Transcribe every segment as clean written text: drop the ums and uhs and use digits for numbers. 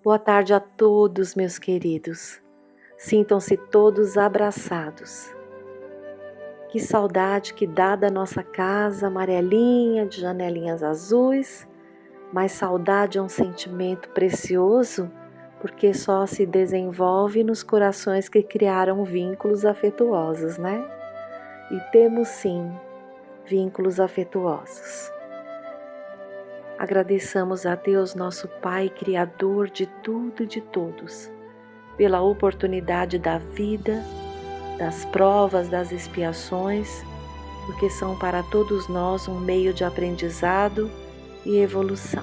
Boa tarde a todos, meus queridos. Sintam-se todos abraçados. Que saudade que dá da nossa casa amarelinha, de janelinhas azuis, mas saudade é um sentimento precioso porque só se desenvolve nos corações que criaram vínculos afetuosos, né? E temos sim vínculos afetuosos. Agradeçamos a Deus, nosso Pai, Criador de tudo e de todos, pela oportunidade da vida, das provas, das expiações, porque são para todos nós um meio de aprendizado e evolução.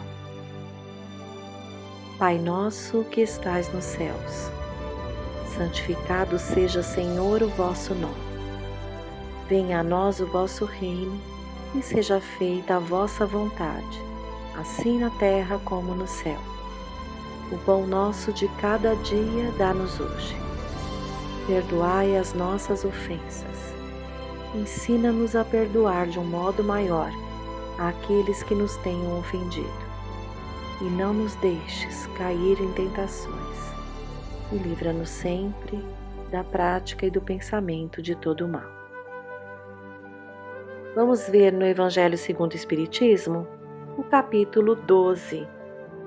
Pai nosso que estais nos céus, santificado seja, Senhor, o vosso nome. Venha a nós o vosso reino e seja feita a vossa vontade, assim na terra como no céu. O pão nosso de cada dia dá-nos hoje. Perdoai as nossas ofensas. Ensina-nos a perdoar de um modo maior àqueles que nos tenham ofendido. E não nos deixes cair em tentações. E livra-nos sempre da prática e do pensamento de todo o mal. Vamos ver no Evangelho segundo o Espiritismo, o capítulo 12.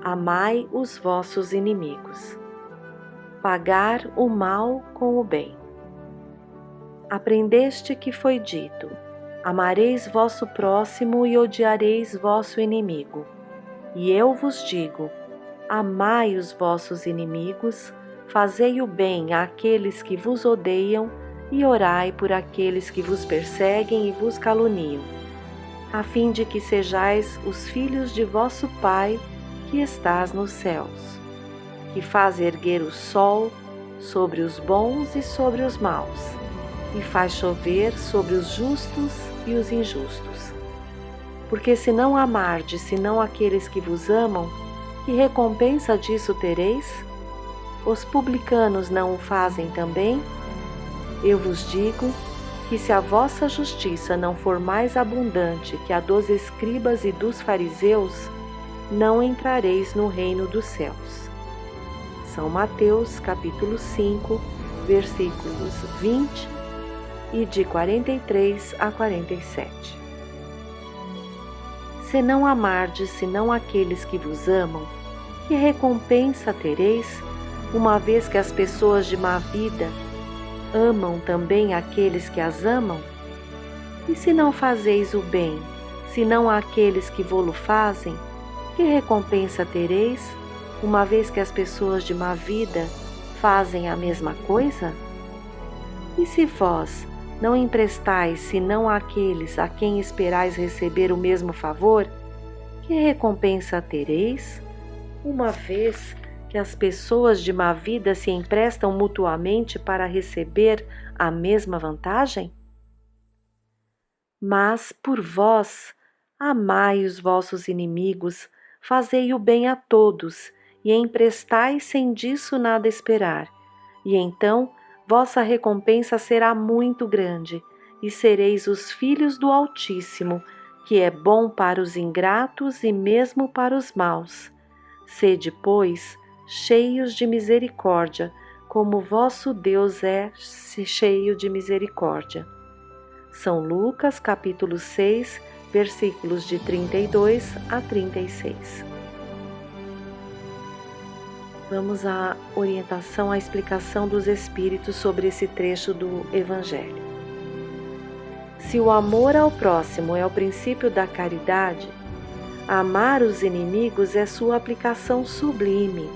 Amai os vossos inimigos. Pagar o mal com o bem. Aprendeste que foi dito: amareis vosso próximo e odiareis vosso inimigo. E eu vos digo: amai os vossos inimigos, fazei o bem àqueles que vos odeiam e orai por aqueles que vos perseguem e vos caluniam, a fim de que sejais os filhos de vosso Pai que estás nos céus, que faz erguer o sol sobre os bons e sobre os maus, e faz chover sobre os justos e os injustos. Porque se não amardes senão aqueles que vos amam, que recompensa disso tereis? Os publicanos não o fazem também? Eu vos digo que se a vossa justiça não for mais abundante que a dos escribas e dos fariseus, não entrareis no reino dos céus. São Mateus, capítulo 5, versículos 20 e de 43 a 47. Se não amardes senão aqueles que vos amam, que recompensa tereis, uma vez que as pessoas de má vida amam também aqueles que as amam? E se não fazeis o bem, senão àqueles que vô-lo fazem, que recompensa tereis, uma vez que as pessoas de má vida fazem a mesma coisa? E se vós não emprestais senão àqueles a quem esperais receber o mesmo favor, que recompensa tereis, uma vez que as pessoas de má vida se emprestam mutuamente para receber a mesma vantagem? Mas por vós, amai os vossos inimigos, fazei o bem a todos, e emprestai sem disso nada esperar, e então vossa recompensa será muito grande, e sereis os filhos do Altíssimo, que é bom para os ingratos e mesmo para os maus. Sede, pois, cheios de misericórdia, como vosso Deus é cheio de misericórdia. São Lucas, capítulo 6, versículos de 32 a 36. Vamos à orientação, à explicação dos Espíritos sobre esse trecho do Evangelho. Se o amor ao próximo é o princípio da caridade, amar os inimigos é sua aplicação sublime,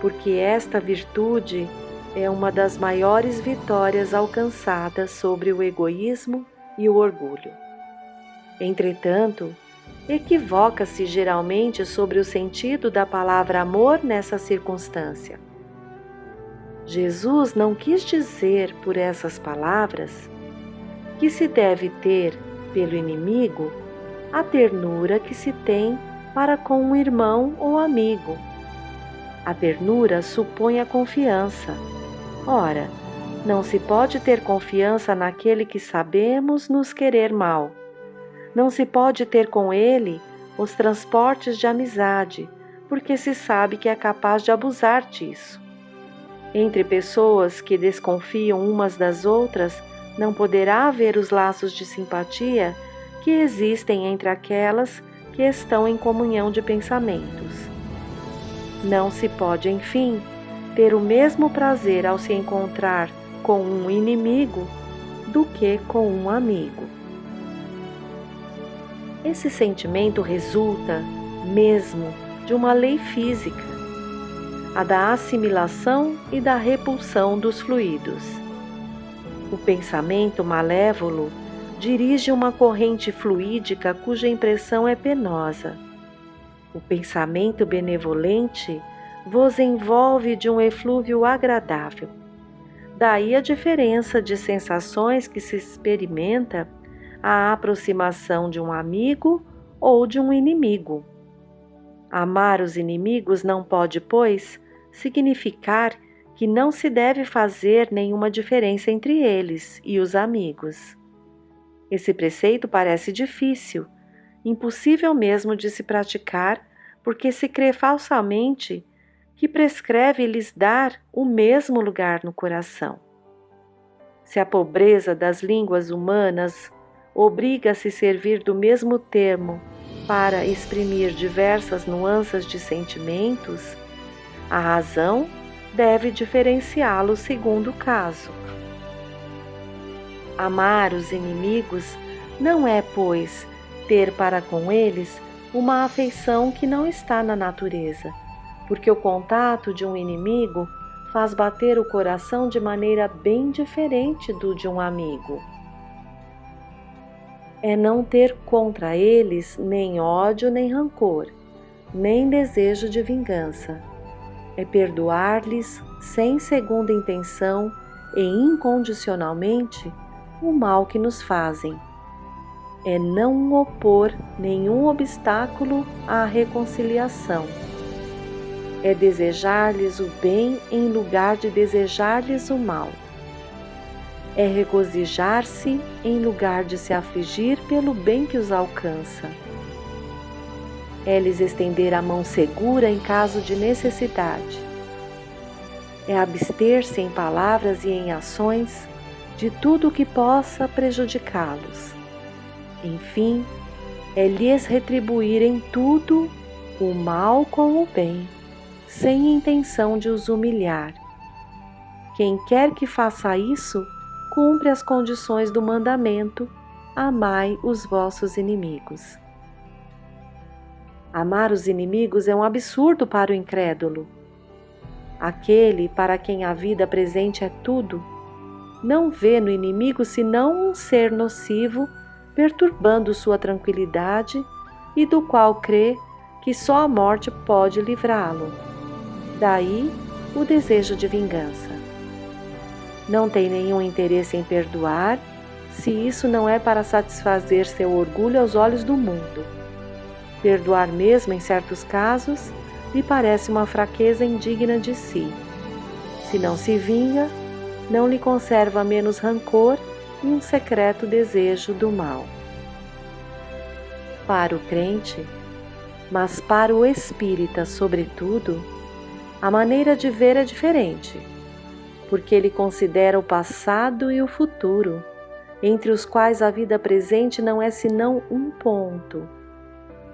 porque esta virtude é uma das maiores vitórias alcançadas sobre o egoísmo e o orgulho. Entretanto, equivoca-se geralmente sobre o sentido da palavra amor nessa circunstância. Jesus não quis dizer por essas palavras que se deve ter pelo inimigo a ternura que se tem para com um irmão ou amigo. A ternura supõe a confiança. Ora, não se pode ter confiança naquele que sabemos nos querer mal. Não se pode ter com ele os transportes de amizade, porque se sabe que é capaz de abusar disso. Entre pessoas que desconfiam umas das outras, não poderá haver os laços de simpatia que existem entre aquelas que estão em comunhão de pensamentos. Não se pode, enfim, ter o mesmo prazer ao se encontrar com um inimigo do que com um amigo. Esse sentimento resulta mesmo de uma lei física, a da assimilação e da repulsão dos fluidos. O pensamento malévolo dirige uma corrente fluídica cuja impressão é penosa. O pensamento benevolente vos envolve de um eflúvio agradável. Daí a diferença de sensações que se experimenta à aproximação de um amigo ou de um inimigo. Amar os inimigos não pode, pois, significar que não se deve fazer nenhuma diferença entre eles e os amigos. Esse preceito parece difícil, impossível mesmo de se praticar, porque se crê falsamente que prescreve lhes dar o mesmo lugar no coração. Se a pobreza das línguas humanas obriga a se servir do mesmo termo para exprimir diversas nuances de sentimentos, a razão deve diferenciá-los segundo o caso. Amar os inimigos não é, pois, ter para com eles uma afeição que não está na natureza, porque o contato de um inimigo faz bater o coração de maneira bem diferente do de um amigo. É não ter contra eles nem ódio nem rancor, nem desejo de vingança. É perdoar-lhes sem segunda intenção e incondicionalmente o mal que nos fazem. É não opor nenhum obstáculo à reconciliação. É desejar-lhes o bem em lugar de desejar-lhes o mal. É regozijar-se em lugar de se afligir pelo bem que os alcança. É lhes estender a mão segura em caso de necessidade. É abster-se em palavras e em ações de tudo o que possa prejudicá-los. Enfim, é lhes retribuir em tudo o mal com o bem, sem intenção de os humilhar. Quem quer que faça isso, cumpre as condições do mandamento: amai os vossos inimigos. Amar os inimigos é um absurdo para o incrédulo. Aquele para quem a vida presente é tudo, não vê no inimigo senão um ser nocivo, perturbando sua tranquilidade e do qual crê que só a morte pode livrá-lo. Daí o desejo de vingança. Não tem nenhum interesse em perdoar, se isso não é para satisfazer seu orgulho aos olhos do mundo. Perdoar mesmo em certos casos lhe parece uma fraqueza indigna de si. Se não se vinga, não lhe conserva menos rancor e um secreto desejo do mal. Para o crente, mas para o espírita sobretudo, a maneira de ver é diferente, porque ele considera o passado e o futuro, entre os quais a vida presente não é senão um ponto.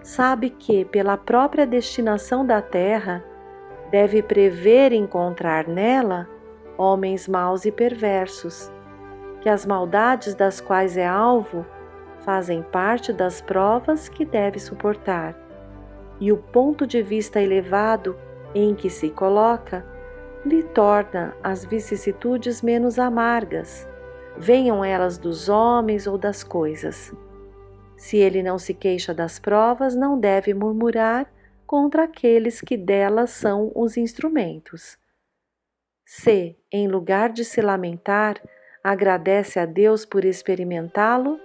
Sabe que, pela própria destinação da terra, deve prever encontrar nela homens maus e perversos, que as maldades das quais é alvo fazem parte das provas que deve suportar, e o ponto de vista elevado em que se coloca lhe torna as vicissitudes menos amargas, venham elas dos homens ou das coisas. Se ele não se queixa das provas, não deve murmurar contra aqueles que delas são os instrumentos. Se, em lugar de se lamentar, agradece a Deus por experimentá-lo,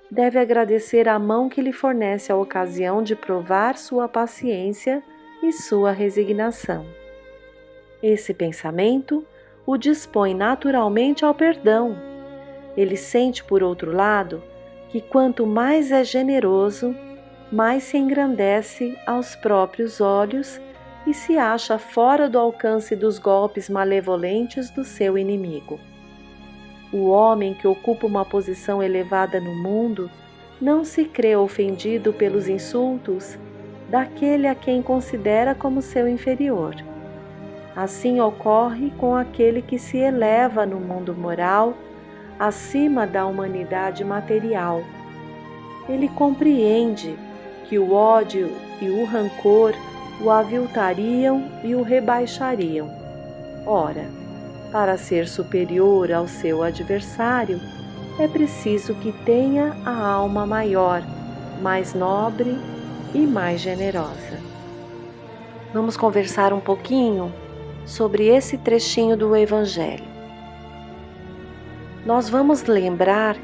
deve agradecer a mão que lhe fornece a ocasião de provar sua paciência e sua resignação. Esse pensamento o dispõe naturalmente ao perdão. Ele sente, por outro lado, que quanto mais é generoso, mais se engrandece aos próprios olhos e se acha fora do alcance dos golpes malevolentes do seu inimigo. O homem que ocupa uma posição elevada no mundo não se crê ofendido pelos insultos daquele a quem considera como seu inferior. Assim ocorre com aquele que se eleva no mundo moral acima da humanidade material. Ele compreende que o ódio e o rancor o aviltariam e o rebaixariam. Ora, para ser superior ao seu adversário, é preciso que tenha a alma maior, mais nobre e mais generosa. Vamos conversar um pouquinho sobre esse trechinho do Evangelho. Nós vamos lembrar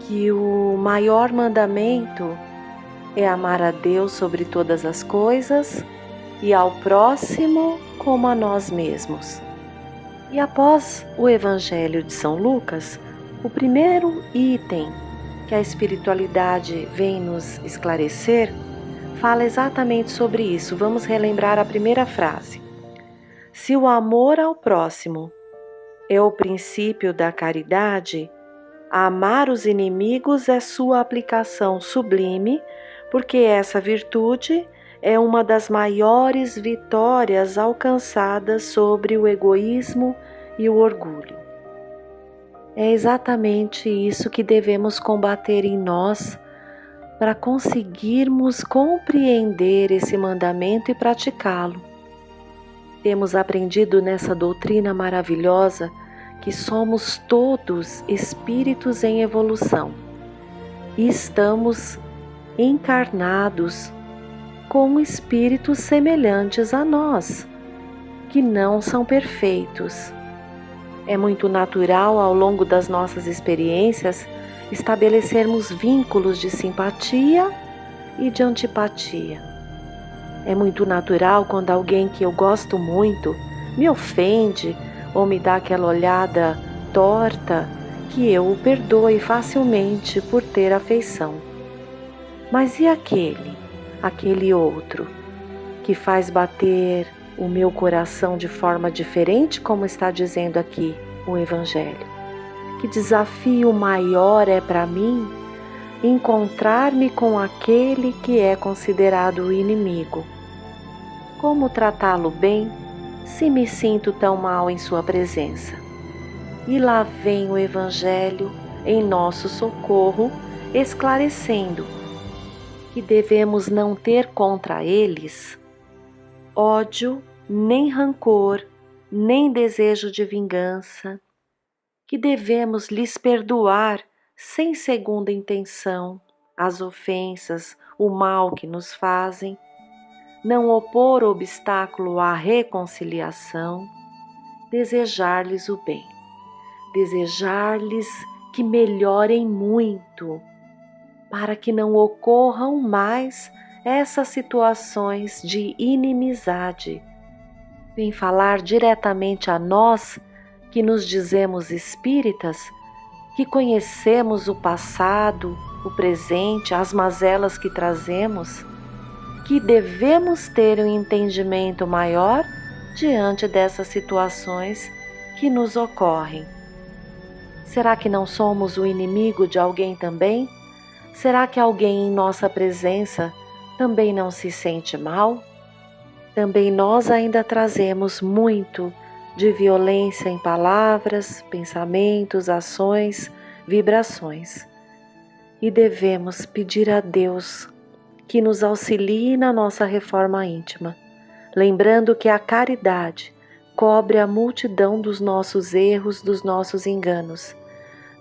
que o maior mandamento é amar a Deus sobre todas as coisas e ao próximo como a nós mesmos. E após o Evangelho de São Lucas, o primeiro item que a espiritualidade vem nos esclarecer fala exatamente sobre isso. Vamos relembrar a primeira frase. Se o amor ao próximo é o princípio da caridade, amar os inimigos é sua aplicação sublime, porque essa virtude é uma das maiores vitórias alcançadas sobre o egoísmo e o orgulho. É exatamente isso que devemos combater em nós para conseguirmos compreender esse mandamento e praticá-lo. Temos aprendido nessa doutrina maravilhosa que somos todos espíritos em evolução e estamos encarnados com espíritos semelhantes a nós, que não são perfeitos. É muito natural, ao longo das nossas experiências, estabelecermos vínculos de simpatia e de antipatia. É muito natural quando alguém que eu gosto muito me ofende ou me dá aquela olhada torta, que eu o perdoe facilmente por ter afeição. Mas e aquele outro, que faz bater o meu coração de forma diferente, como está dizendo aqui o Evangelho? Que desafio maior é para mim encontrar-me com aquele que é considerado o inimigo. Como tratá-lo bem se me sinto tão mal em sua presença? E lá vem o Evangelho em nosso socorro, esclarecendo que devemos não ter contra eles ódio, nem rancor, nem desejo de vingança, que devemos lhes perdoar sem segunda intenção as ofensas, o mal que nos fazem, não opor obstáculo à reconciliação, desejar-lhes o bem, desejar-lhes que melhorem muito, para que não ocorram mais essas situações de inimizade. Vem falar diretamente a nós, que nos dizemos espíritas, que conhecemos o passado, o presente, as mazelas que trazemos, que devemos ter um entendimento maior diante dessas situações que nos ocorrem. Será que não somos o inimigo de alguém também? Será que alguém em nossa presença também não se sente mal? Também nós ainda trazemos muito de violência em palavras, pensamentos, ações, vibrações. E devemos pedir a Deus que nos auxilie na nossa reforma íntima, lembrando que a caridade cobre a multidão dos nossos erros, dos nossos enganos.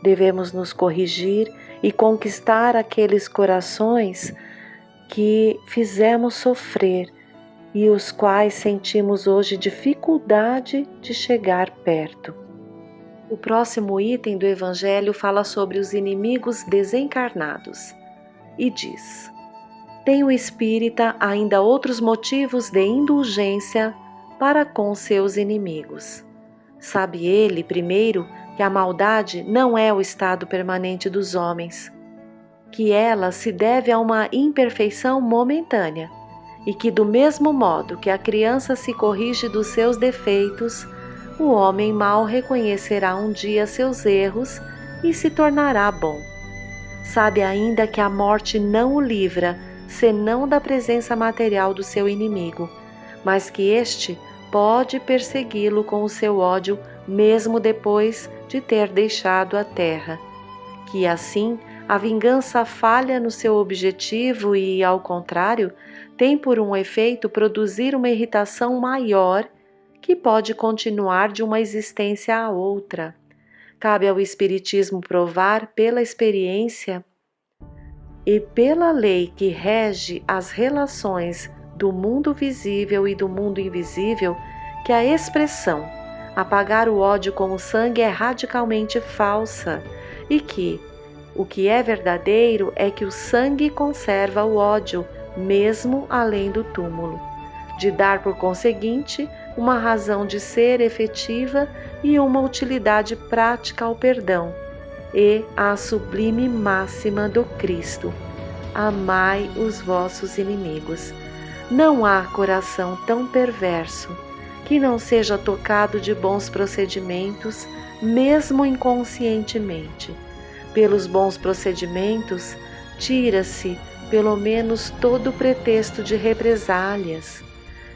Devemos nos corrigir e conquistar aqueles corações que fizemos sofrer e os quais sentimos hoje dificuldade de chegar perto. O próximo item do Evangelho fala sobre os inimigos desencarnados e diz: tem o espírita ainda outros motivos de indulgência para com seus inimigos. Sabe ele, primeiro, que a maldade não é o estado permanente dos homens, que ela se deve a uma imperfeição momentânea e que do mesmo modo que a criança se corrige dos seus defeitos, o homem mau reconhecerá um dia seus erros e se tornará bom. Sabe ainda que a morte não o livra, senão da presença material do seu inimigo, mas que este pode persegui-lo com o seu ódio mesmo depois de ter deixado a terra. Que assim a vingança falha no seu objetivo e, ao contrário, tem por um efeito produzir uma irritação maior que pode continuar de uma existência a outra. Cabe ao Espiritismo provar pela experiência e pela lei que rege as relações do mundo visível e do mundo invisível que a expressão apagar o ódio com o sangue é radicalmente falsa e que o que é verdadeiro é que o sangue conserva o ódio, mesmo além do túmulo, de dar por conseguinte uma razão de ser efetiva e uma utilidade prática ao perdão, e a sublime máxima do Cristo: amai os vossos inimigos. Não há coração tão perverso que não seja tocado de bons procedimentos, mesmo inconscientemente. Pelos bons procedimentos, tira-se, pelo menos, todo o pretexto de represálias.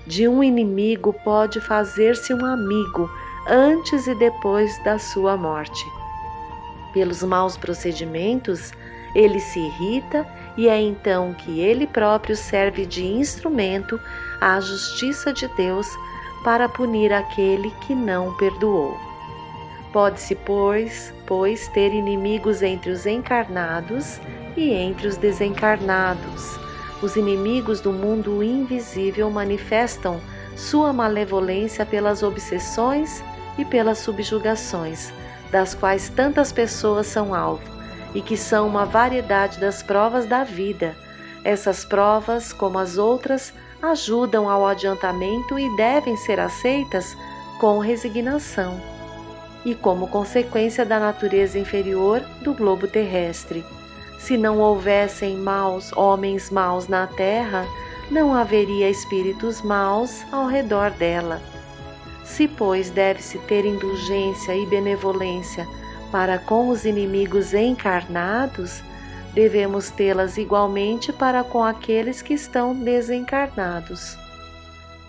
De um inimigo pode fazer-se um amigo antes e depois da sua morte. Pelos maus procedimentos, ele se irrita e é então que ele próprio serve de instrumento à justiça de Deus para punir aquele que não perdoou. Pode-se, pois, ter inimigos entre os encarnados e entre os desencarnados. Os inimigos do mundo invisível manifestam sua malevolência pelas obsessões e pelas subjugações, das quais tantas pessoas são alvo, e que são uma variedade das provas da vida. Essas provas, como as outras, ajudam ao adiantamento e devem ser aceitas com resignação, e como consequência da natureza inferior do globo terrestre. Se não houvessem homens maus na terra, não haveria espíritos maus ao redor dela. Se, pois, deve-se ter indulgência e benevolência para com os inimigos encarnados, devemos tê-las igualmente para com aqueles que estão desencarnados.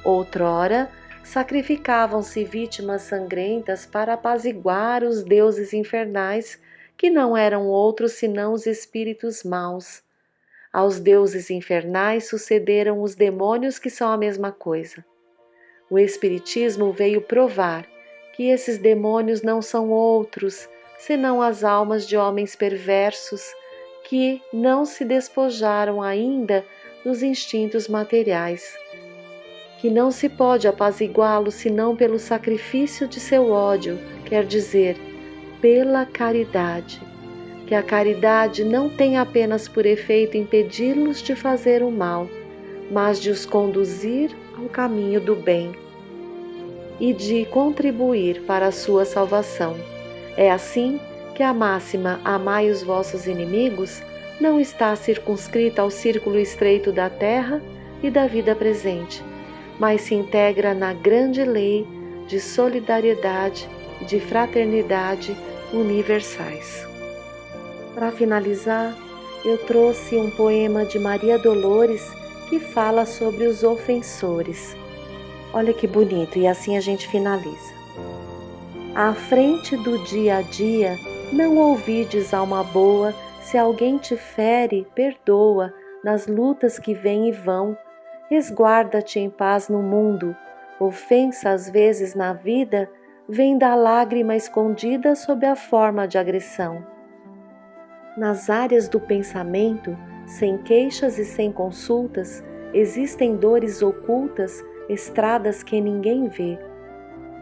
Outrora, sacrificavam-se vítimas sangrentas para apaziguar os deuses infernais, que não eram outros senão os espíritos maus. Aos deuses infernais sucederam os demônios, que são a mesma coisa. O Espiritismo veio provar que esses demônios não são outros senão as almas de homens perversos que não se despojaram ainda dos instintos materiais, que não se pode apaziguá-los senão pelo sacrifício de seu ódio, quer dizer, pela caridade, que a caridade não tem apenas por efeito impedi-los de fazer o mal, mas de os conduzir ao caminho do bem e de contribuir para a sua salvação. É assim que a máxima "amai os vossos inimigos" não está circunscrita ao círculo estreito da terra e da vida presente, mas se integra na grande lei de solidariedade e de fraternidade universais. Para finalizar, eu trouxe um poema de Maria Dolores que fala sobre os ofensores. Olha que bonito, e assim a gente finaliza. À frente do dia a dia, não ouvides alma boa, se alguém te fere, perdoa, nas lutas que vêm e vão, resguarda-te em paz no mundo, ofensa às vezes na vida, vem da lágrima escondida sob a forma de agressão. Nas áreas do pensamento, sem queixas e sem consultas, existem dores ocultas, estradas que ninguém vê.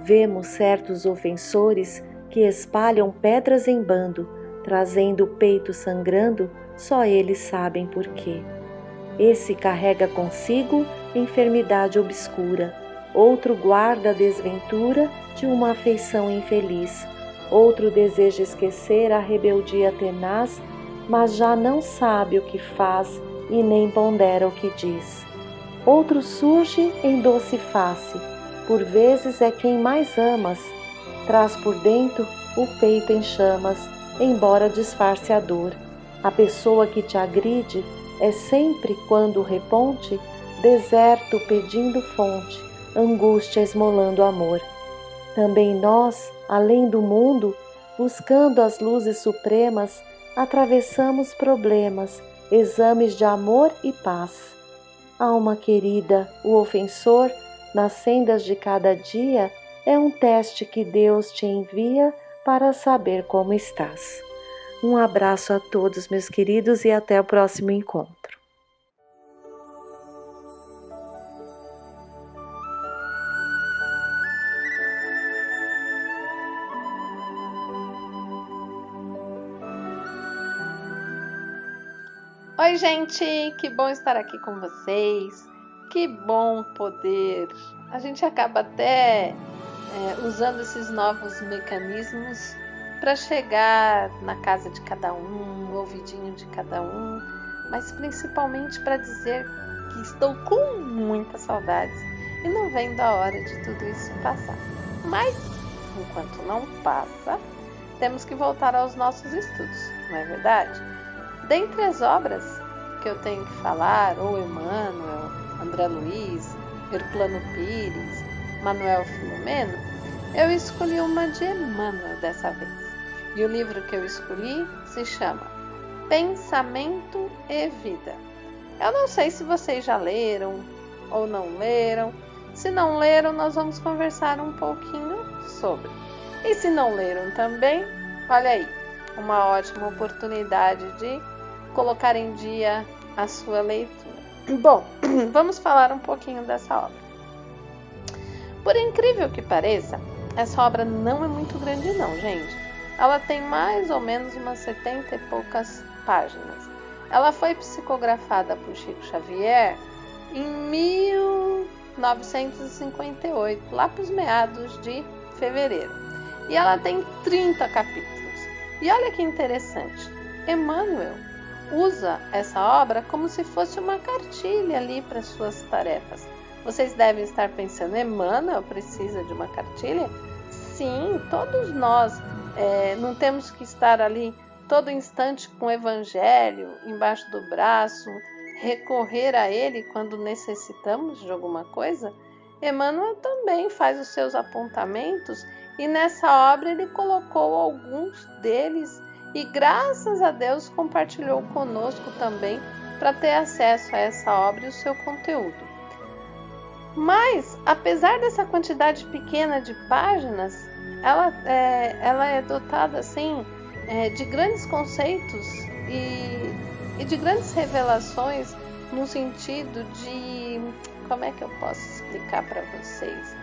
Vemos certos ofensores que espalham pedras em bando, trazendo o peito sangrando, só eles sabem por quê. Esse carrega consigo enfermidade obscura, outro guarda a desventura de uma afeição infeliz, outro deseja esquecer a rebeldia tenaz, mas já não sabe o que faz e nem pondera o que diz. Outro surge em doce face, por vezes é quem mais amas, traz por dentro o peito em chamas, embora disfarce a dor. A pessoa que te agride é sempre quando reponte, deserto pedindo fonte, angústia esmolando amor. Também nós, além do mundo, buscando as luzes supremas, atravessamos problemas, exames de amor e paz. Alma querida, o ofensor, nas sendas de cada dia, é um teste que Deus te envia para saber como estás. Um abraço a todos, meus queridos, e até o próximo encontro. Oi, gente, que bom estar aqui com vocês, que bom poder. A gente acaba até usando esses novos mecanismos para chegar na casa de cada um, no ouvidinho de cada um, mas principalmente para dizer que estou com muitas saudades e não vendo a hora de tudo isso passar. Mas, enquanto não passa, temos que voltar aos nossos estudos, não é verdade? Dentre as obras que eu tenho que falar, ou Emmanuel, André Luiz, Herculano Pires, Manuel Filomeno, eu escolhi uma de Emmanuel dessa vez. E o livro que eu escolhi se chama Pensamento e Vida. Eu não sei se vocês já leram ou não leram. Se não leram, nós vamos conversar um pouquinho sobre. E se não leram também, olha aí, uma ótima oportunidade de colocar em dia a sua leitura. Bom, vamos falar um pouquinho dessa obra. Por incrível que pareça, essa obra não é muito grande não, gente. Ela tem mais ou menos umas 70 e poucas páginas. Ela foi psicografada por Chico Xavier em 1958, lá para os meados de fevereiro. E ela tem 30 capítulos. E olha que interessante, Emmanuel usa essa obra como se fosse uma cartilha ali para suas tarefas. Vocês devem estar pensando, Emmanuel precisa de uma cartilha? Sim, todos nós não temos que estar ali todo instante com o Evangelho embaixo do braço, recorrer a ele quando necessitamos de alguma coisa. Emmanuel também faz os seus apontamentos e nessa obra ele colocou alguns deles e graças a Deus compartilhou conosco também para ter acesso a essa obra e o seu conteúdo. Mas, apesar dessa quantidade pequena de páginas, ela é dotada assim, de grandes conceitos e de grandes revelações no sentido de, como é que eu posso explicar para vocês?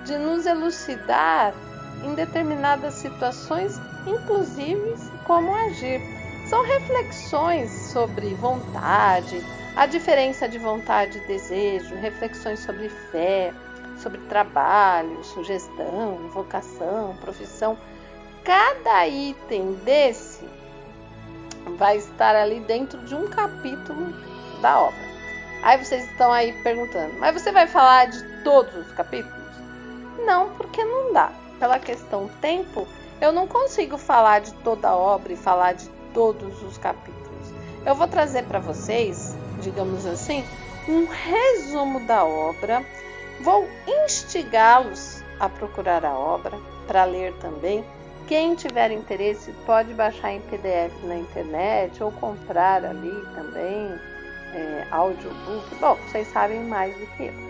De nos elucidar em determinadas situações, inclusive como agir. São reflexões sobre vontade, a diferença de vontade e desejo, reflexões sobre fé, sobre trabalho, sugestão, vocação, profissão. Cada item desse vai estar ali dentro de um capítulo da obra. Aí vocês estão aí perguntando, mas você vai falar de todos os capítulos? Não, porque não dá. Pela questão tempo, eu não consigo falar de toda a obra e falar de todos os capítulos. Eu vou trazer para vocês, digamos assim, um resumo da obra. Vou instigá-los a procurar a obra, para ler também. Quem tiver interesse pode baixar em PDF na internet ou comprar ali também, audiobook. Bom, vocês sabem mais do que eu.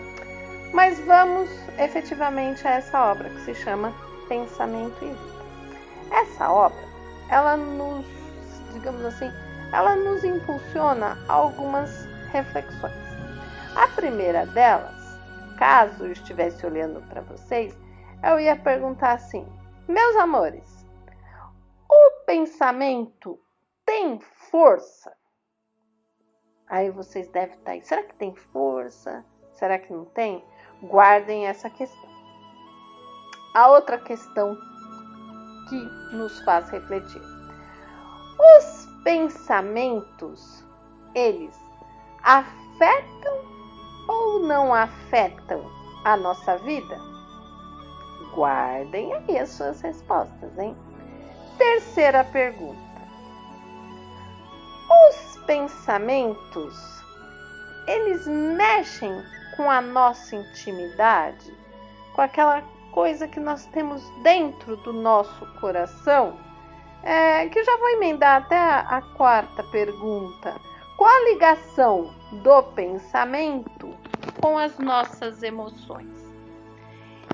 Mas vamos efetivamente a essa obra que se chama Pensamento e Vida. Essa obra, ela nos, digamos assim, ela nos impulsiona a algumas reflexões. A primeira delas, caso eu estivesse olhando para vocês, eu ia perguntar assim, meus amores, o pensamento tem força? Aí vocês devem estar aí, será que tem força? Será que não tem? Guardem essa questão. A outra questão que nos faz refletir. Os pensamentos, eles afetam ou não afetam a nossa vida? Guardem aí as suas respostas, hein? Terceira pergunta. Os pensamentos, eles mexem com a nossa intimidade, com aquela coisa que nós temos dentro do nosso coração? Que eu já vou emendar até a quarta pergunta. Qual a ligação do pensamento com as nossas emoções?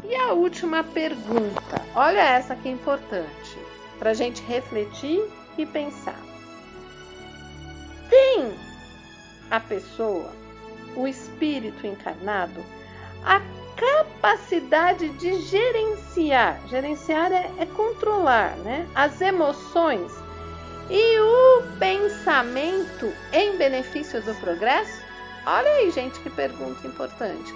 E a última pergunta, olha essa que é importante, para a gente refletir e pensar. Tem a pessoa, o espírito encarnado, a capacidade de gerenciar é controlar, né, as emoções e o pensamento em benefício do progresso? Olha aí, gente, que pergunta importante.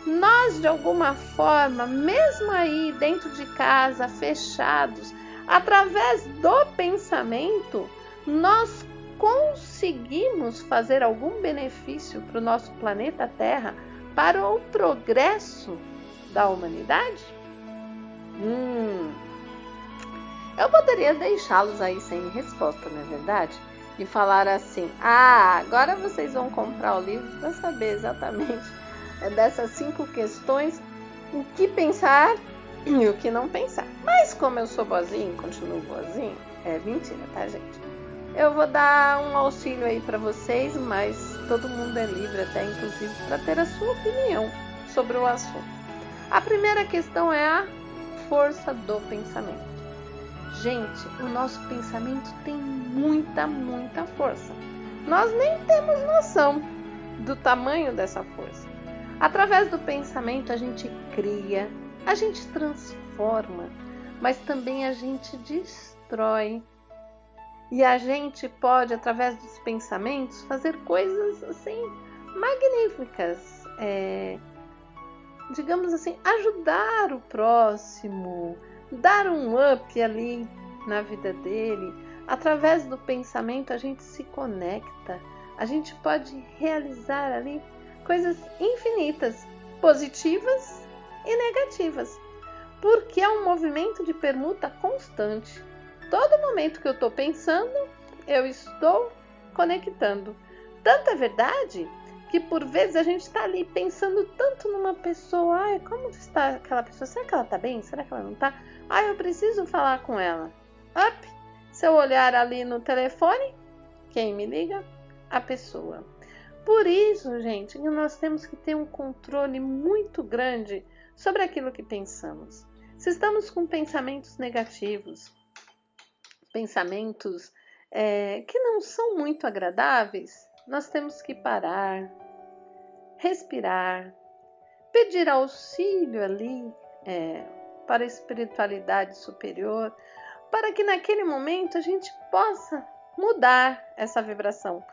Nós, de alguma forma, mesmo aí dentro de casa, fechados, através do pensamento, nós conseguimos fazer algum benefício para o nosso planeta Terra, para o progresso da humanidade? Eu poderia deixá-los aí sem resposta, não é verdade? E falar assim, agora vocês vão comprar o livro para saber exatamente dessas 5 questões, o que pensar e o que não pensar. Mas como eu sou boazinha, continuo boazinha, é mentira, tá, gente? Eu vou dar um auxílio aí para vocês, mas todo mundo é livre, até inclusive para ter a sua opinião sobre o assunto. A primeira questão é a força do pensamento. Gente, o nosso pensamento tem muita força. Nós nem temos noção do tamanho dessa força. Através do pensamento a gente cria, a gente transforma, mas também a gente destrói. E a gente pode, através dos pensamentos, fazer coisas assim magníficas. Digamos assim, ajudar o próximo, dar um up ali na vida dele. Através do pensamento a gente se conecta, a gente pode realizar ali coisas infinitas, positivas e negativas, porque é um movimento de permuta constante. Todo momento que eu estou pensando, eu estou conectando. Tanto é verdade que por vezes a gente está ali pensando tanto numa pessoa. Como está aquela pessoa? Será que ela está bem? Será que ela não está? Eu preciso falar com ela. Se eu olhar ali no telefone, quem me liga? A pessoa. Por isso, gente, nós temos que ter um controle muito grande sobre aquilo que pensamos. Se estamos com pensamentos negativos, pensamentos que não são muito agradáveis, nós temos que parar, respirar, pedir auxílio ali para a espiritualidade superior, para que naquele momento a gente possa mudar essa vibração.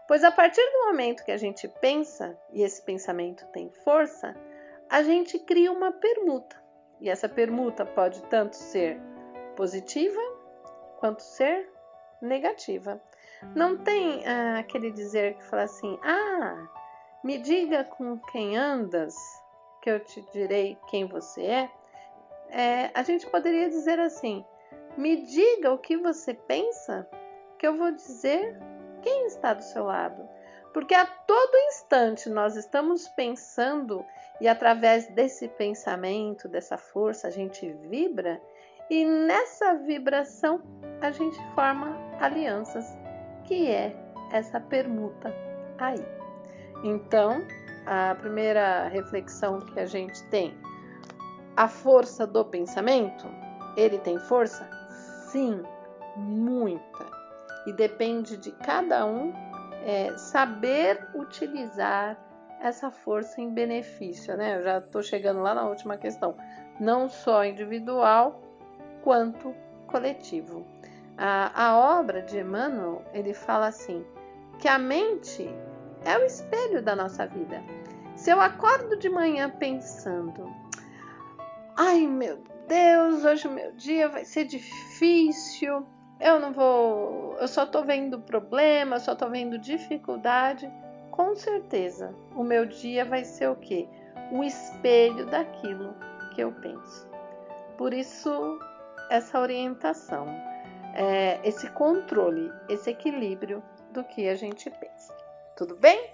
Pois a partir do momento que a gente pensa, e esse pensamento tem força, a gente cria uma permuta. E essa permuta pode tanto ser positiva, quanto ser negativa. Não tem aquele dizer que fala assim, me diga com quem andas, que eu te direi quem você é. A gente poderia dizer assim, me diga o que você pensa, que eu vou dizer quem está do seu lado. Porque a todo instante nós estamos pensando e através desse pensamento, dessa força, a gente vibra e nessa vibração a gente forma alianças, que é essa permuta aí. Então, a primeira reflexão que a gente tem, a força do pensamento, ele tem força? Sim, muita. E depende de cada um saber utilizar essa força em benefício, né? Eu já estou chegando lá na última questão. Não só individual, quanto coletivo. A obra de Emmanuel, ele fala assim, que a mente é o espelho da nossa vida. Se eu acordo de manhã pensando, meu Deus, hoje o meu dia vai ser difícil, eu só estou vendo problema, só estou vendo dificuldade, com certeza, o meu dia vai ser o quê? O espelho daquilo que eu penso. Por isso, essa orientação, esse controle, esse equilíbrio do que a gente pensa. Tudo bem?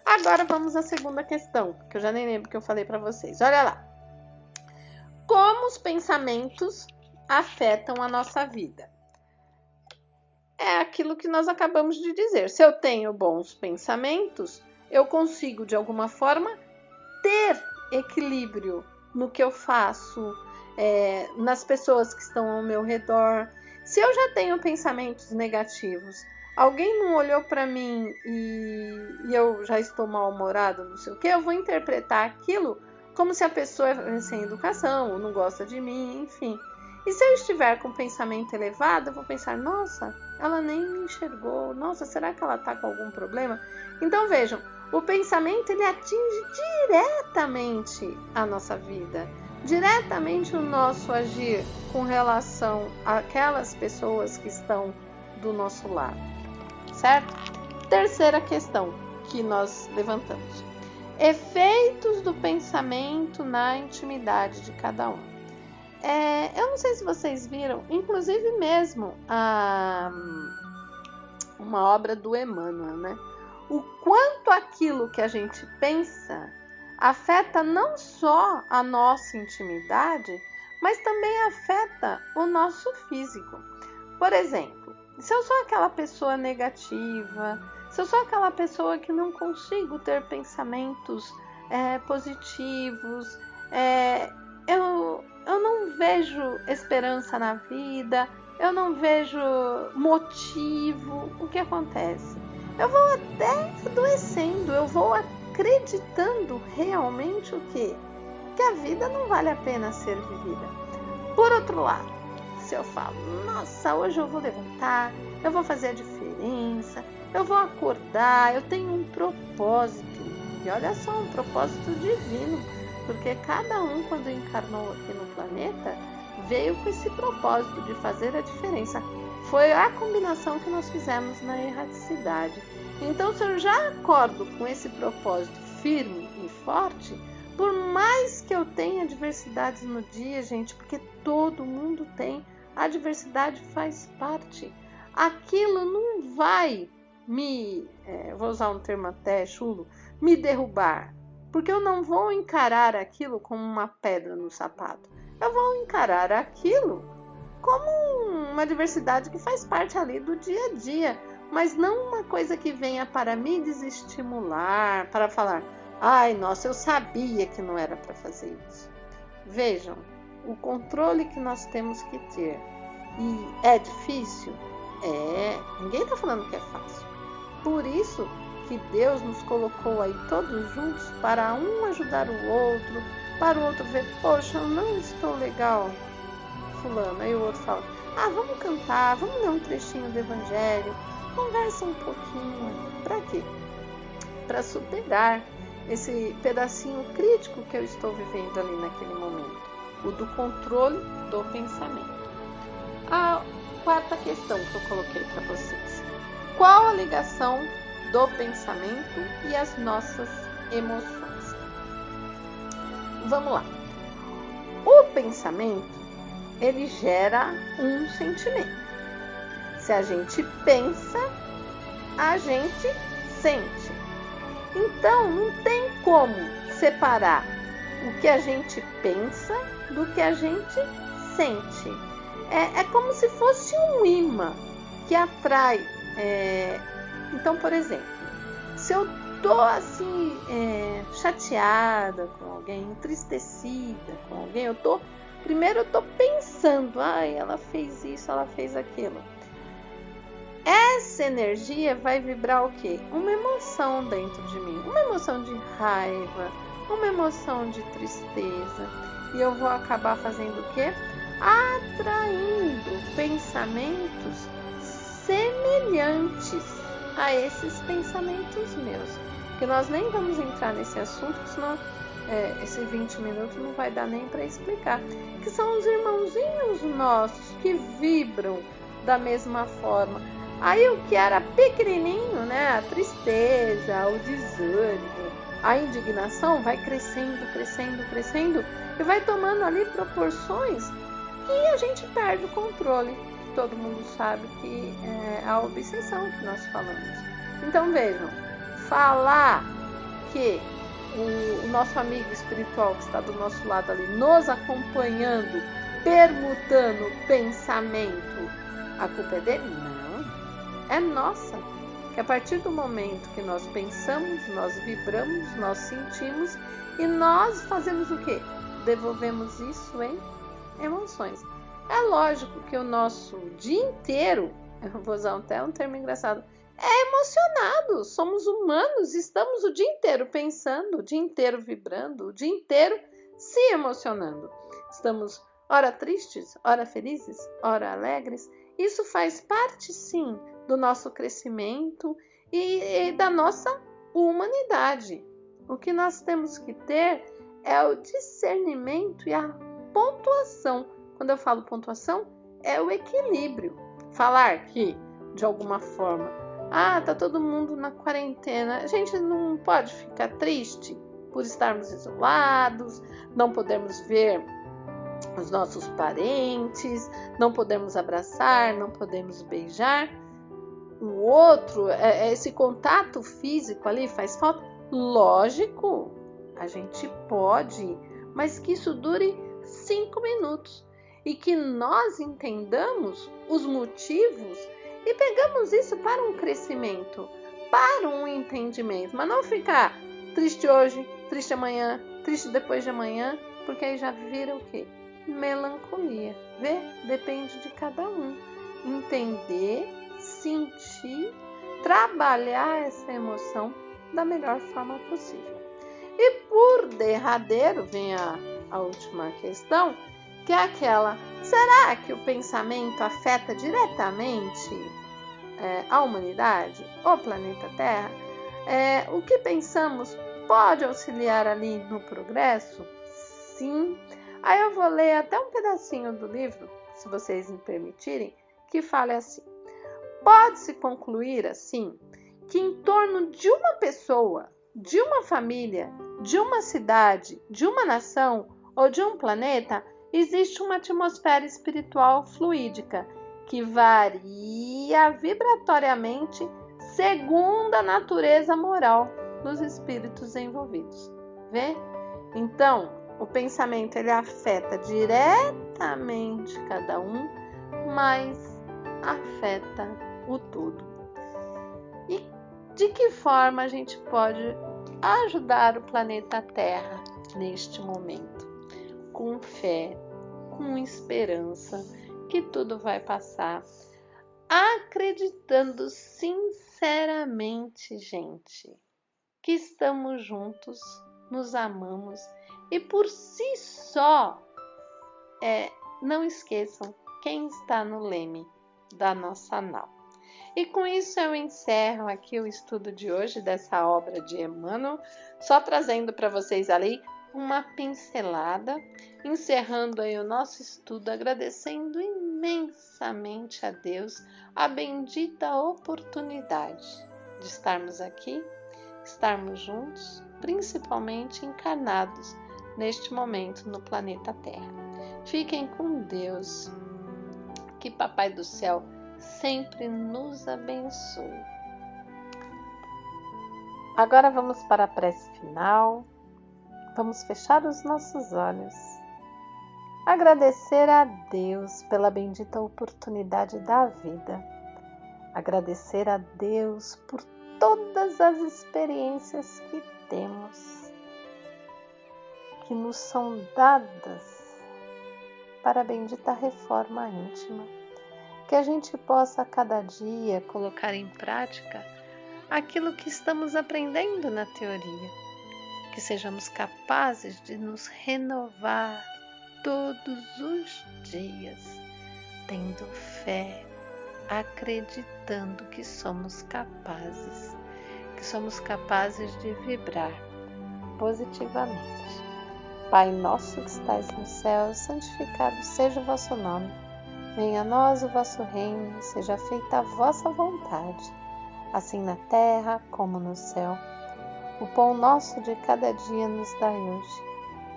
Agora vamos à segunda questão, que eu já nem lembro o que eu falei para vocês. Olha lá. Como os pensamentos afetam a nossa vida? É aquilo que nós acabamos de dizer. Se eu tenho bons pensamentos, eu consigo, de alguma forma, ter equilíbrio no que eu faço, nas pessoas que estão ao meu redor. Se eu já tenho pensamentos negativos, alguém não olhou para mim e eu já estou mal-humorada, não sei o que, eu vou interpretar aquilo como se a pessoa é sem educação ou não gosta de mim, enfim. E se eu estiver com um pensamento elevado, eu vou pensar, nossa, ela nem me enxergou, nossa, será que ela está com algum problema? Então vejam, o pensamento ele atinge diretamente a nossa vida, diretamente o nosso agir com relação àquelas pessoas que estão do nosso lado, certo? Terceira questão que nós levantamos. Efeitos do pensamento na intimidade de cada um. Eu não sei se vocês viram, inclusive mesmo uma obra do Emmanuel, né? O quanto aquilo que a gente pensa afeta não só a nossa intimidade, mas também afeta o nosso físico. Por exemplo, se eu sou aquela pessoa negativa, se eu sou aquela pessoa que não consigo ter pensamentos positivos, eu não vejo esperança na vida, eu não vejo motivo, o que acontece? Eu vou até adoecendo, eu vou acreditando realmente o quê? Que a vida não vale a pena ser vivida. Por outro lado, se eu falo, nossa, hoje eu vou levantar, eu vou fazer a diferença, eu vou acordar, eu tenho um propósito, e olha só, um propósito divino, porque cada um, quando encarnou aqui no planeta, veio com esse propósito de fazer a diferença. Foi a combinação que nós fizemos na erraticidade. Então, se eu já acordo com esse propósito firme e forte, por mais que eu tenha adversidades no dia, gente, porque todo mundo tem, a adversidade faz parte. Aquilo não vai vou usar um termo até chulo, me derrubar. Porque eu não vou encarar aquilo como uma pedra no sapato. Eu vou encarar aquilo como uma adversidade que faz parte ali do dia a dia. Mas não uma coisa que venha para me desestimular, para falar, ai, nossa, eu sabia que não era para fazer isso. Vejam, o controle que nós temos que ter. E é difícil? Ninguém está falando que é fácil. Por isso que Deus nos colocou aí todos juntos para um ajudar o outro, para o outro ver, poxa, eu não estou legal, fulano. Aí o outro fala, vamos cantar, vamos ler um trechinho do Evangelho, conversa um pouquinho. Para quê? Para superar esse pedacinho crítico que eu estou vivendo ali naquele momento, o do controle do pensamento. A quarta questão que eu coloquei para vocês. Qual a ligação do pensamento e as nossas emoções? Vamos lá. O pensamento, ele gera um sentimento. Se a gente pensa, a gente sente. Então, não tem como separar o que a gente pensa do que a gente sente. É como se fosse um imã que atrai. Então, por exemplo, se eu tô assim, chateada com alguém, entristecida com alguém, primeiro eu tô pensando, ela fez isso, ela fez aquilo. Essa energia vai vibrar o quê? Uma emoção dentro de mim, uma emoção de raiva, uma emoção de tristeza. E eu vou acabar fazendo o quê? Atraindo pensamentos semelhantes a esses pensamentos meus. Que nós nem vamos entrar nesse assunto, senão esses 20 minutos não vai dar nem para explicar. Que são os irmãozinhos nossos que vibram da mesma forma. Aí o que era pequenininho, né, a tristeza, o desânimo, a indignação vai crescendo, crescendo, crescendo e vai tomando ali proporções que a gente perde o controle. Todo mundo sabe que é a obsessão que nós falamos. Então vejam, falar que o nosso amigo espiritual que está do nosso lado ali, nos acompanhando, permutando o pensamento, a culpa é dele? Não, é nossa. Que a partir do momento que nós pensamos, nós vibramos, nós sentimos e nós fazemos o quê? Devolvemos isso em emoções. É lógico que o nosso dia inteiro, eu vou usar até um termo engraçado, é emocionado. Somos humanos, estamos o dia inteiro pensando, o dia inteiro vibrando, o dia inteiro se emocionando. Estamos ora tristes, ora felizes, ora alegres. Isso faz parte, sim, do nosso crescimento e da nossa humanidade. O que nós temos que ter é o discernimento e a pontuação. Quando eu falo pontuação, é o equilíbrio. Falar que, de alguma forma, tá todo mundo na quarentena, a gente não pode ficar triste por estarmos isolados, não podermos ver os nossos parentes, não podemos abraçar, não podemos beijar. O outro, esse contato físico ali faz falta? Lógico, a gente pode, mas que isso dure 5 minutos e que nós entendamos os motivos e pegamos isso para um crescimento, para um entendimento, mas não ficar triste hoje, triste amanhã, triste depois de amanhã, porque aí já vira o quê? Melancolia. Vê? Depende de cada um. Entender, sentir, trabalhar essa emoção da melhor forma possível. E por derradeiro vem a última questão, que é aquela: será que o pensamento afeta diretamente a humanidade, o planeta Terra? O que pensamos pode auxiliar ali no progresso? Sim. Aí eu vou ler até um pedacinho do livro, se vocês me permitirem, que fala assim: pode-se concluir assim que em torno de uma pessoa, de uma família, de uma cidade, de uma nação ou de um planeta, existe uma atmosfera espiritual fluídica que varia vibratoriamente segundo a natureza moral dos espíritos envolvidos. Vê? Então, o pensamento ele afeta diretamente cada um, mas afeta o todo. E de que forma a gente pode ajudar o planeta Terra neste momento? Com fé, com esperança que tudo vai passar, acreditando sinceramente, gente, que estamos juntos, nos amamos e por si só, não esqueçam quem está no leme da nossa nau. E com isso eu encerro aqui o estudo de hoje dessa obra de Emmanuel, só trazendo para vocês ali uma pincelada, encerrando aí o nosso estudo, agradecendo imensamente a Deus a bendita oportunidade de estarmos aqui, estarmos juntos, principalmente encarnados neste momento no planeta Terra. Fiquem com Deus, que Papai do Céu sempre nos abençoe. Agora vamos para a prece final. Vamos fechar os nossos olhos. Agradecer a Deus pela bendita oportunidade da vida. Agradecer a Deus por todas as experiências que temos, que nos são dadas para a bendita reforma íntima. Que a gente possa a cada dia colocar em prática aquilo que estamos aprendendo na teoria. Que sejamos capazes de nos renovar todos os dias, tendo fé, acreditando que somos capazes de vibrar positivamente. Pai nosso que estais no céu, santificado seja o vosso nome. Venha a nós o vosso reino, seja feita a vossa vontade, assim na terra como no céu. O pão nosso de cada dia nos dai hoje.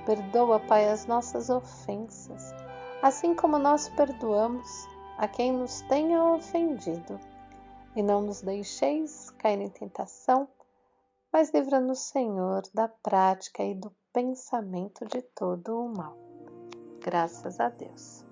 Perdoa, Pai, as nossas ofensas, assim como nós perdoamos a quem nos tenha ofendido. E não nos deixeis cair em tentação, mas livra-nos, Senhor, da prática e do pensamento de todo o mal. Graças a Deus.